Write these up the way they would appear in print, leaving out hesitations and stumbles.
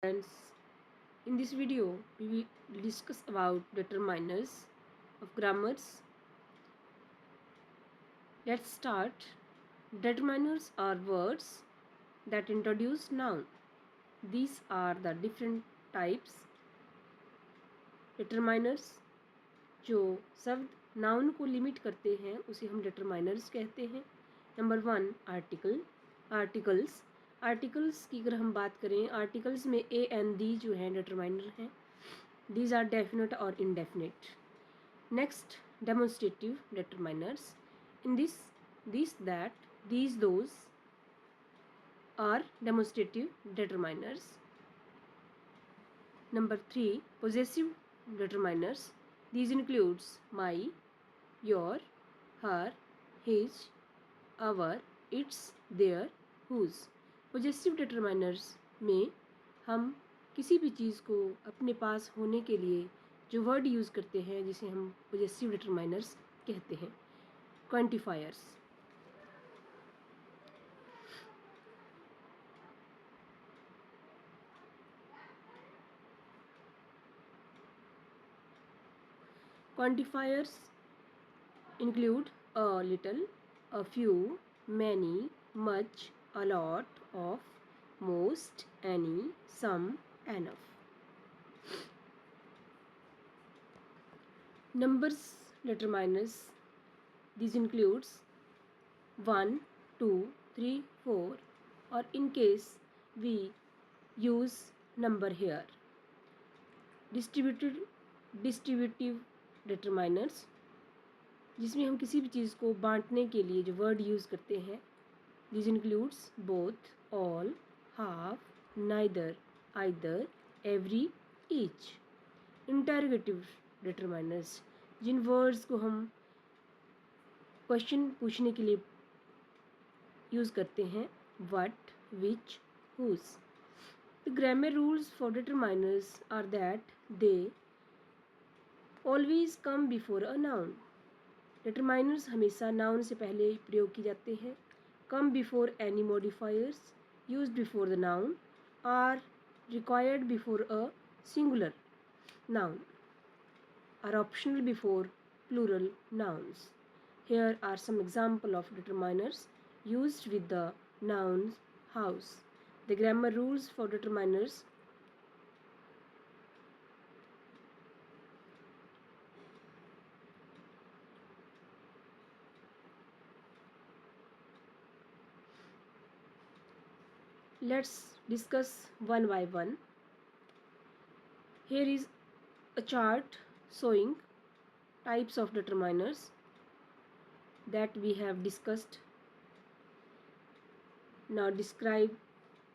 Friends, in this video we will discuss about determiners of grammars. Let's start. Determiners are words that introduce noun. These are the different types. Determiners जो शब्द noun को limit करते हैं उसे हम determiners कहते हैं. Number 1 article. Articles की अगर हम बात करें, आर्टिकल्स में ए एंड दी जो है डिटरमाइनर हैं. These are definite or indefinite. Next, demonstrative determiners. In this, that, these, those are demonstrative determiners. Number 3, possessive determiners. These includes my, your, her, his, our, its, their, whose. Possessive determiners में हम किसी भी चीज़ को अपने पास होने के लिए जो वर्ड यूज़ करते हैं जिसे हम पोजेसिव डिटरमाइनर्स कहते हैं. Quantifiers. Quantifiers include a little, a few, many, much, a lot, of, most, any, some, enough. Numbers determiners. These includes 1, 2, 3, 4, or in case we use number here. Distributive determiners जिसमें हम किसी भी चीज़ को बांटने के लिए जो वर्ड यूज़ करते हैं. These includes both, all, half, neither, either, every, each. Interrogative determiners Jin words को हम क्वेश्चन पूछने के लिए यूज़ करते हैं. what, which, whose. The grammar rules for determiners are that they always come before a noun. Determiners हमेशा noun से पहले प्रयोग किए जाते हैं. come before any modifiers, used before the noun, are required before a singular noun, are optional before plural nouns. Here are some examples of determiners used with the noun house. The grammar rules for determiners. Let's discuss one by one. Here is a chart showing types of determiners that we have discussed. Now describe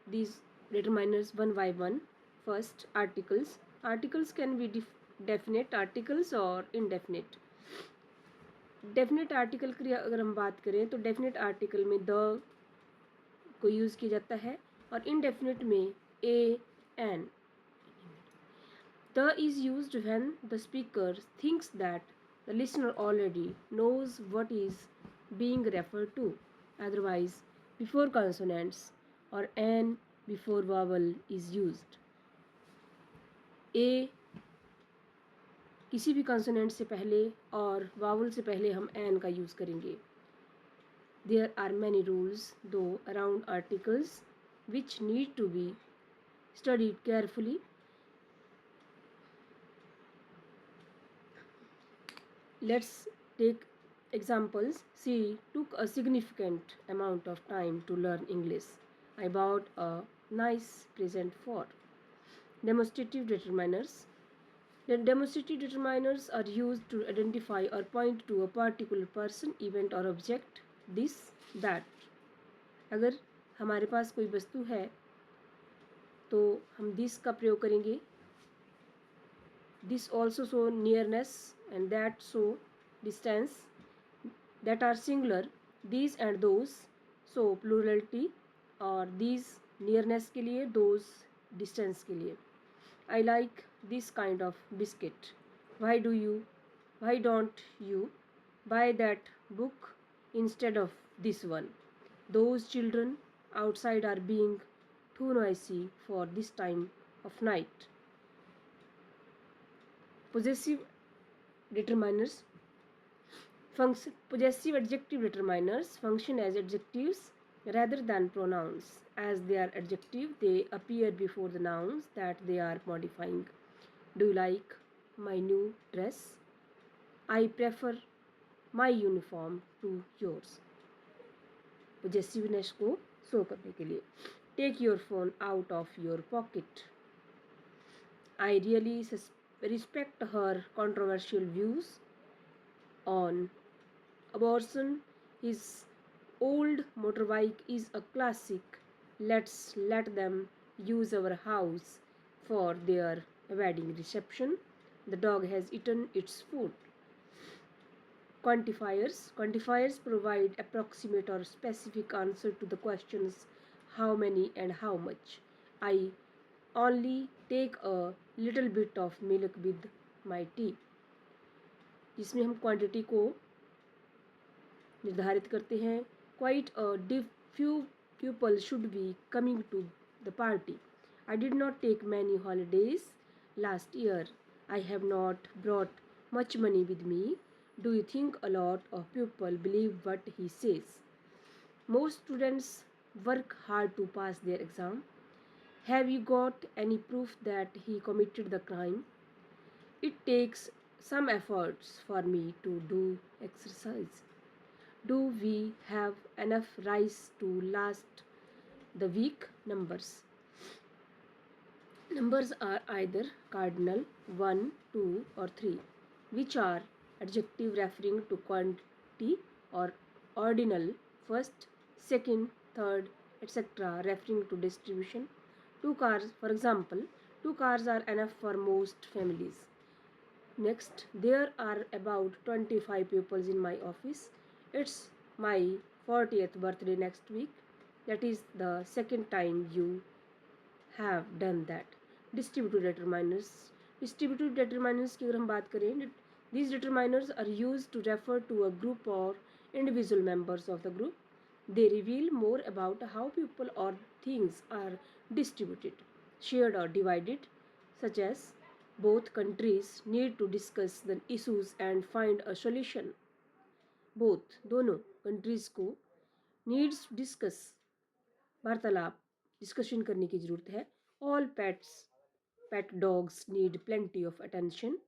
these determiners one by one. First, articles. Articles can be definite articles or indefinite. Definite article की अगर हम बात करें तो definite article में the को use किया जाता है और indefinite में a, an. The is used when the speaker thinks that the listener already knows what is being referred to. Otherwise, before consonants or an before vowel is used. A किसी भी consonant से पहले और vowel से पहले हम an का use करेंगे. There are many rules though around articles which need to be studied carefully. Let's take examples. She took a significant amount of time to learn English. I bought a nice present for. Demonstrative determiners. The demonstrative determiners are used to identify or point to a particular person, event or object. This, that. अगर हमारे पास कोई वस्तु है तो हम this का प्रयोग करेंगे. This also show nearness and that show distance. That are singular. These and those show plurality और these nearness के लिए, those distance के लिए. I like this kind of biscuit. Why don't you buy that book instead of this one? Those children outside are being too noisy for this time of night. Possessive determiners possessive adjective determiners function as adjectives rather than pronouns. As they are adjective, they appear before the nouns that they are modifying. Do you like my new dress? I prefer my uniform to yours. Possessiveness को show करने के लिए. Take your phone out of your pocket. I really respect her controversial views on abortion. His old motorbike is a classic. Let's let them use our house for their wedding reception. The dog has eaten its food. Quantifiers provide approximate or specific answer to the questions how many and how much. I only take a little bit of milk with my tea. जिसमें हम quantity को निर्धारित करते हैं. Quite a few people should be coming to the party. I did not take many holidays last year. I have not brought much money with me. Do you think a lot of people believe what he says? Most students work hard to pass their exam. Have you got any proof that he committed the crime? It takes some efforts for me to do exercise. Do we have enough rice to last the week? Numbers are either cardinal 1, 2 or 3, which are adjective referring to quantity, or ordinal first, second, third, etc. referring to distribution. Two cars, for example, 2 cars are enough for most families. Next, there are about 25 pupils in my office. It's my 40th birthday next week. That is the second time you have done that. Distributive determiners. Distributive determiners की अगर हम बात करें, these determiners are used to refer to a group or individual members of the group. They reveal more about how people or things are distributed, shared or divided, such as both countries need to discuss the issues and find a solution. Both, दोनों countries को needs to discuss, वार्तालाप, discussion करने की ज़रूरत है. All pet dogs need plenty of attention.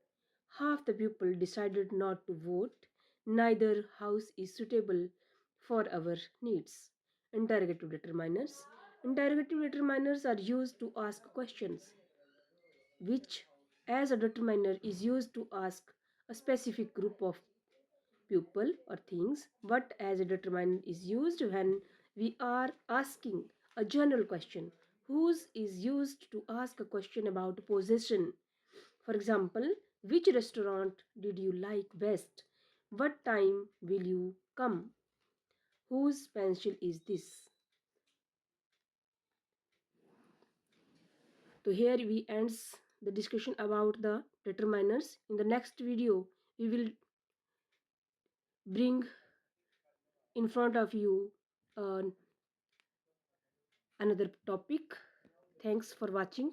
Half the people decided not to vote. Neither house is suitable for our needs. Interrogative determiners. Interrogative determiners are used to ask questions, which as a determiner is used to ask a specific group of people or things, but as a determiner is used when we are asking a general question. Whose is used to ask a question about possession. For example, which restaurant did you like best? What time will you come? Whose pencil is this? So here we ends the discussion about the determiners. In the next video, we will bring in front of you uh, another topic. Thanks for watching.